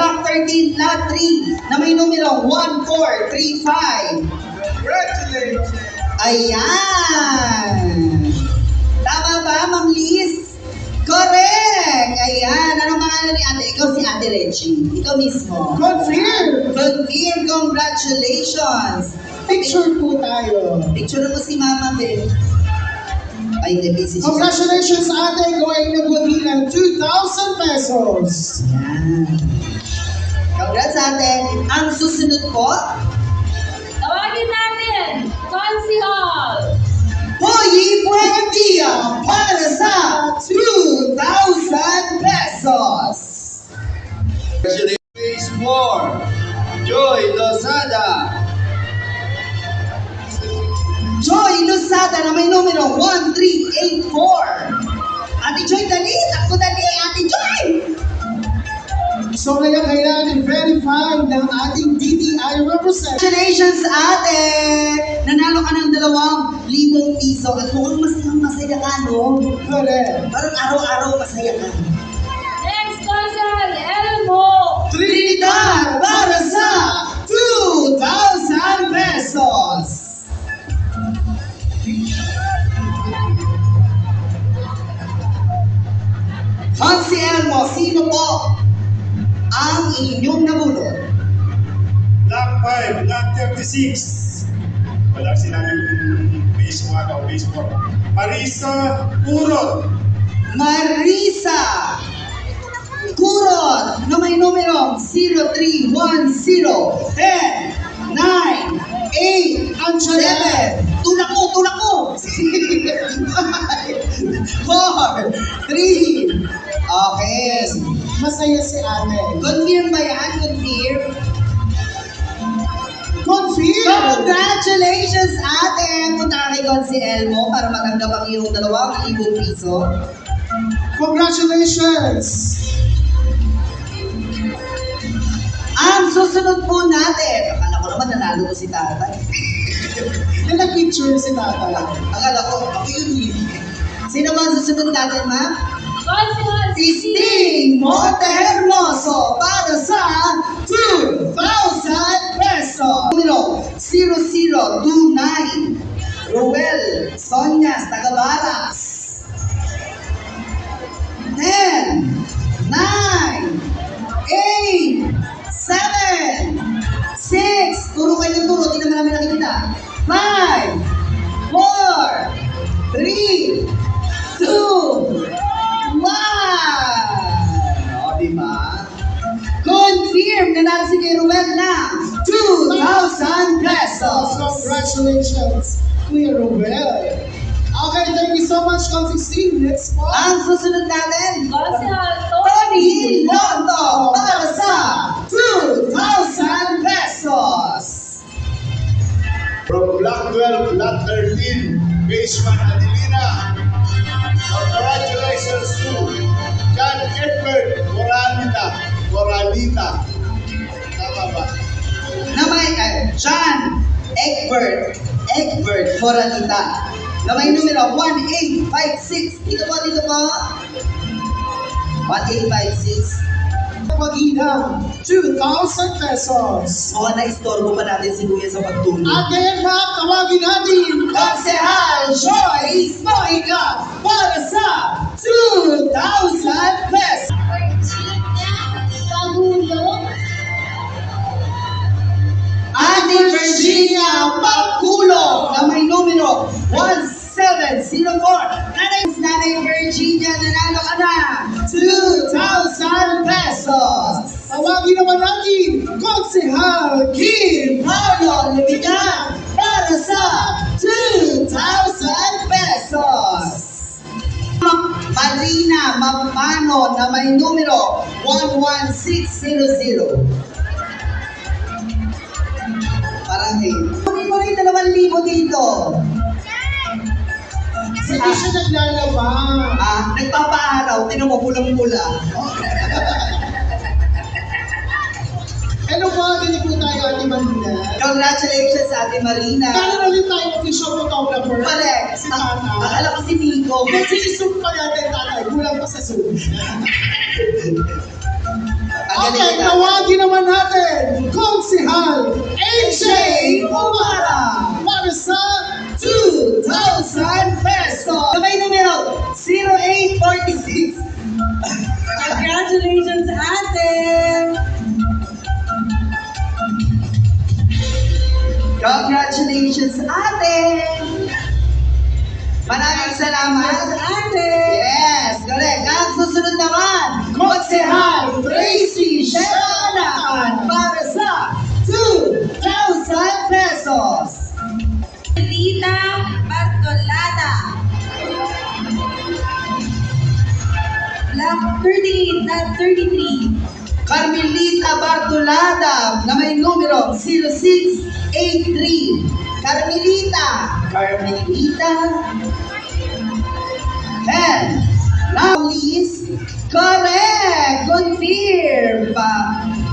Block 13, Lot 3, na may numero 1435. Congratulations! Ayan! Tama ba, Ma'am Liz? Correct! Ayan! Anong pangalan ni ate? Ikaw si Ate Reggie. Ikaw mismo. Confirm! Confirm! Congratulations! Picture po tayo. Picture mo si Mama Ben. Ay, hindi, busy siya. Congratulations, ate. Going na po ng 2,000 pesos. Ayan. Congrats, ate. Ang susunod po, Tawagin natin, Consi Hall. Poyi Buendia para sa 2,000 pesos. Phase 4, Joy Lozada. Joy Luzada na may numero 1384. Ate Joy, dali! Takbo dali! Ate Joy! So ngayon kailangan i-verify ng ating DTI representative. Congratulations, ate! Nanalo ka ng 2,000 piso at mukhang masaya ka, no? Correct. Parang araw-araw masaya ka. Next, Consul Elmo. Trinidad para sa 2,000 pesos! Hansi Elmo, sino po ang inyong nabunod? Block 5, Block 36. Wala sinabing base 1 o base 4. Marisa Urot. Marisa Kurot na may numero 0310 10 9 8 7. Tulak mo! 4 3. Okay. Masaya si ate. Confirm ba yan? Confirm? Confirm! Congratulations, ate! Punta ka kay Consi Elmo para matanggap ang iyong 2,000 piso. Congratulations! Ang susunod po natin, akala ko naman nanalo ko si tatay. Nag-picture si tata. Akala ko, ako yun. Sino ba ang susunod natin, ma'am? Consi Hall. Sting Montehermoso para sa 2,000 pesos. Numero 0029 Ruel Sonyas Tagabaras. 10 9 8 7 6. Turo kayo ng turo, di naman namin nakikita. 5 4 3 2 1. O, diba? Confirm na natin si Kuya Ruel na 2,000 pesos. Congratulations, Kuya Robel. Okay, thank you so much, Consisting. Next po. Ang susunod natin, Consi Hall. Tony Loto para sa 2,000 pesos. From Block 12, Block 13, Base 1 Adelina. Congratulations to John Edward Moralita. Tama ba? Na may John Egbert Moralita. Na may numero 1856. Dito po. 1856. Paginang, 2,000 pesos. Mukhang na-istorbo pa natin si Kuya sa pagtulog. At ngayon ma'am, tawagin natin Konsehal Joyce Mojica para sa 2,000 pesos. Pagulong. Ate Virginia Pagkulong na may numero 1704. Nanay Virginia, nanalo ka na 2,000 pesos. Tawagin naman natin Konsehal Kim Paulo Levitan para sa 2,000 pesos. Marina Mampano na may numero 11600. Parang kunin mo rin 2,000 dito. Hindi siya naglalaba. Nagpapaaraw, tinan mo pulang-pula. Ano ba? Dili po tayo, Ate Marina. Congratulations, Ate Marina. Kaya na rin tayo official photographer. Correct. Si Tata. Akala ko si Nico. Kasi zoom pa natin, tatay. Kulang pa sa zoom. Okay, tawagin naman natin Konsihal AJ Umara. para sa 2,000 pesos. Sabay numero 0846. Congratulations, ate! Congratulations, ate! Maraming salamat, ate! Yes, correct. Ang susunod naman, Konsehal Tracy Shevanakan para sa 2,000 pesos. Lita Bartolada. Block 38, not 33. Carmelita Bartolada na may numero 0683. Carmelita. And now please, correct. Confirm pa.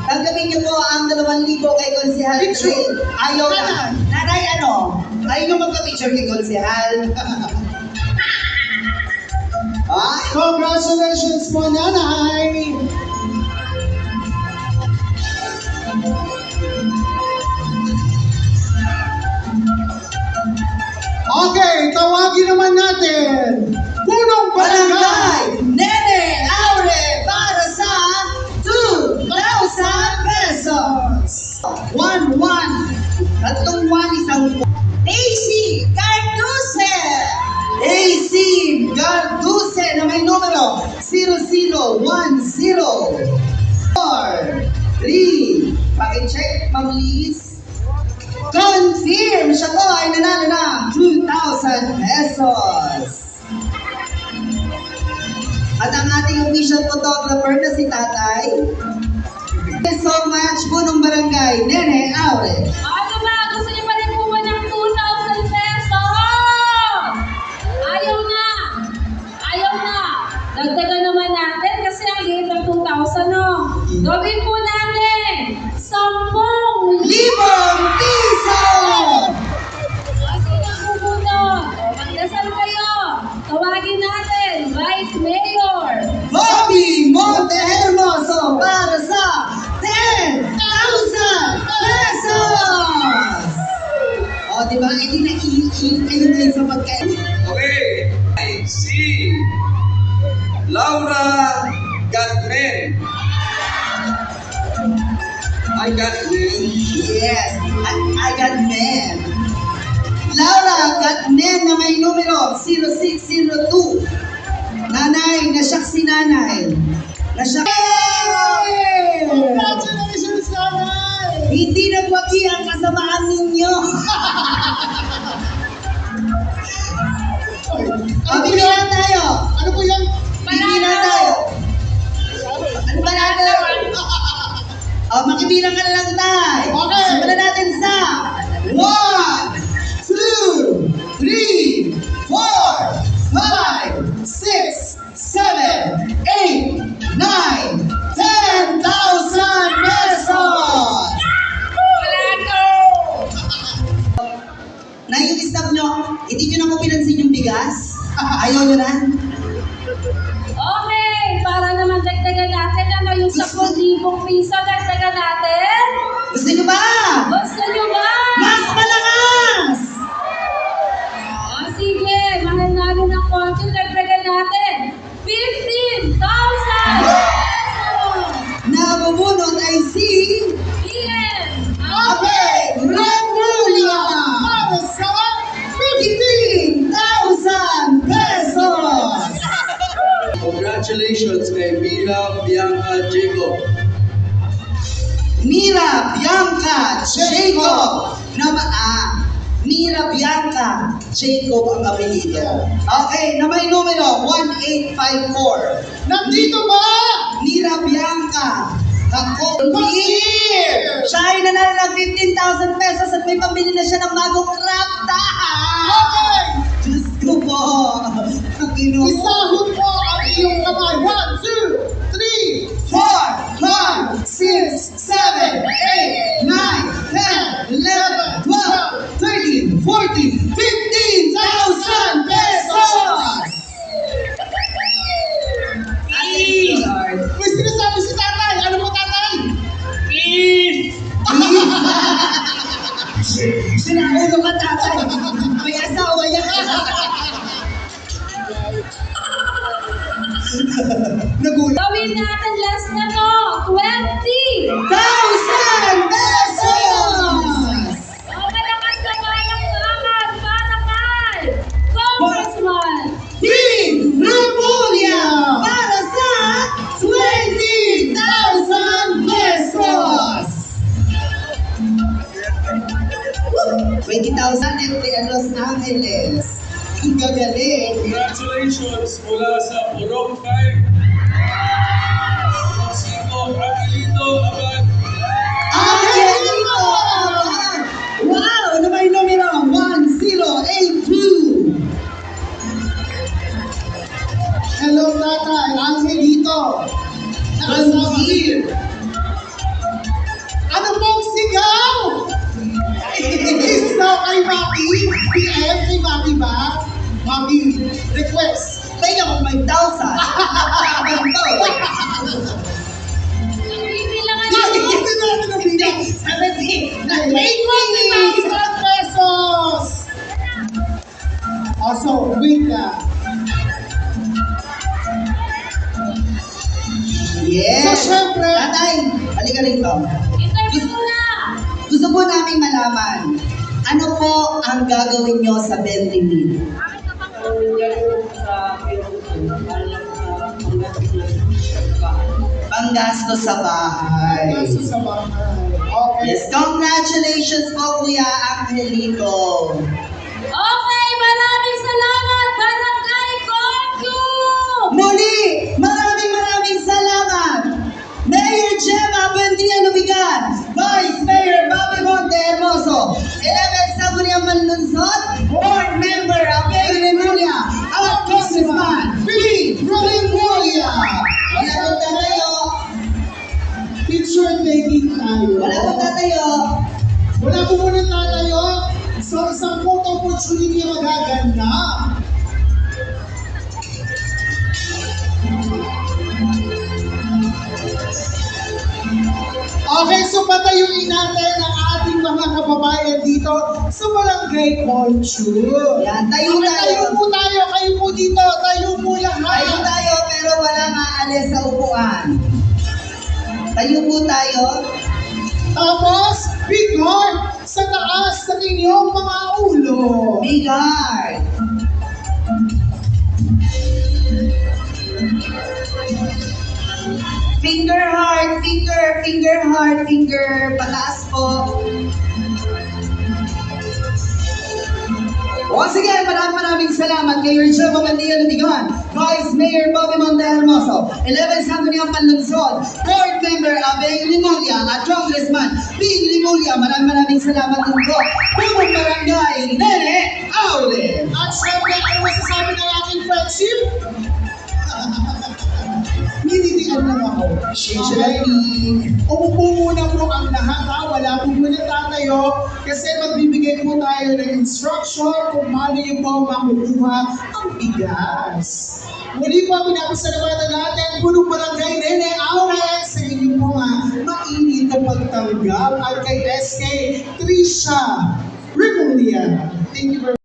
Tanggapin niyo po ang 2,000 kay Konsehal. Picture. Ayaw na. Nanay, ano? Ayaw nyo magka-picture kay Konsehal. Ah, Congratulations po, nanay! Okay, tawagin naman natin Punong Barangay Barangay! Nene Aure para sa 2,000 pesos. 1-1. Tatlong 1, isang AC Carduse. AC Carduse na may numero 0010. 4, 3. Paki-check, ma'am Liz. Confirm! Siya po ay nanalo ng 2,000 pesos. At ang ating official photographer na si Tatay. Thank you so much, Punong Barangay, Nene Aure. Ano ba? Gusto niyo pa rin po ba ng 2,000 pesos? Ayaw na. Ayaw na. Dagdagan naman natin kasi ang liit ng 2,000, no? Gawin po natin 10,000. Libong piso! Kasi na po muna. Magdasal kayo. Tawagin natin, Vice Mayor. Bobby Montehermoso para sa 10,000 pesos! O, di ba? Hindi na i-iil kayo ngayon sa pagkain. Okay. Si Laura Gatmen. I got men. Yes, I got men. Laura Gatmen na may numero 0602. Nanay, nasyak si nanay. Nasyak. Congratulations, nanay! Hindi nagwagi ang kasamaan ninyo. Pabilihan tayo. Ano po yan? Pabilihan tayo. Ano ba natin? Makibilang ka na lang tayo. Okay. Simulan natin sa 1, 2, 3, 4, 5, 6, 7, 8, 9, 10,000 pesos! Na yung stop nyo, hindi nyo na po pinansin yung bigas? Ayaw nyo na? Okay, para naman dagdagan natin, ano yung 10,000 piso dagdagan natin? Gusto nyo ba? Gusto nyo ba? Mas malakas! O sige, mahal namin ng konti, dagdagan natin 15,000 pesos! Nabubunot ay si Ian! Abe Remulia! Para sa 15,000 pesos! Congratulations kay Mira Bianca Jacob. Mira Bianca Jacob! Mira Bianca Jacob ang apelido. Okay, na may numero 1854. Nandito ba? Mira Bianca. Ako, siya ay nanalo ng 15,000 pesos at may pambili na siya ng bagong crop top. Okay! Diyos ko po. Pagino. Isahod mo ang iyong kamay. 1, 2, 3, 4, 5, 6, 7, 8, 9, 10, 11, 12, 13, 14, 15,000 pesos! Ay, Lord. May sinasabi si tatay. Ano po tatay? Nagulat. Gawin natin last na to. 20! 1,000 pesos! O, malakas na palakpakan para kay Congressman! Big Remulia para sa 20,000 pesos! 20,000 entre Los Angeles. Ang gagaling. Congratulations mula sa Purong 5. Rosito Aquilito Abad. Angelito! Wow! Ano ba yung numero? 1082. Hello, tatay. Angelito. Nakasama. Ano pong sigaw? Is daw kay Maki? PM kay Maki ba? Maki, request. Tingnan mo, may 1,000. Bibilangan Bakit mo. hindi natin nabilang? 70. 20,000 pesos! Also, wait na. Yes. So, syempre- Tatay, halika rito. Interview muna! Gusto po namin malaman, ano po ang gagawin nyo sa 20,000? Panggastos sa bahay. Kaso sa bahay. Okay. Yes, congratulations po, Kuya Angelito. Okay, maraming salamat, Barangay Kokyo! Muli, maraming salamat. Mayor Gemma Buendia Lubigan, Vice Mayor Bobby Monte Hermoso, 11 Sangguniang Manlunsod, Board Member Abel Remulia, at Congressman B. Remulia. Wala po tatayo. Picture taking tayo. Wala po tatayo. Wala po muna tatayo. So, isang photo opportunity ang magaganda. Okay, so patayuin natin ang ating mga kababayan dito sa Barangay Conchul. Yan, tayo Okay, tayo. tayo po tayo. Kayo po dito. Tayo po Tayo lahat. tayo pero wala maalis sa upuan. Tayo po tayo. Tapos, big heart sa taas ng inyong mga ulo. Bigard. Finger heart, finger heart, finger pataas po. Once again, maraming salamat kay Gemma Buendia Lubigan, Vice Mayor Bobby Monte Hermoso, 11 Sangguniang Panlunsod, Board Member Abel Remulia at Congressman Bing Remulia. Maraming salamat din po. Punong Barangay, Nene Aule. At syempre, ano masasabi ng aking friendship? Ninitian lang ako. Okay? Umupo muna po ang lahat ha. Wala po muna tatayo kasi magbibigay po tayo ng instruction kung paano yung po makukuha ang bigas. Muli po, pinapasalamatan natin punong barangay Nene Aure sa inyong mga mainit na pagtanggap at kay SK Trisha Remulia. Thank you very much.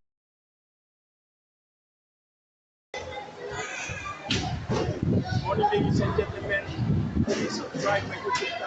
Morning, ladies and gentlemen. Please subscribe my YouTube channel.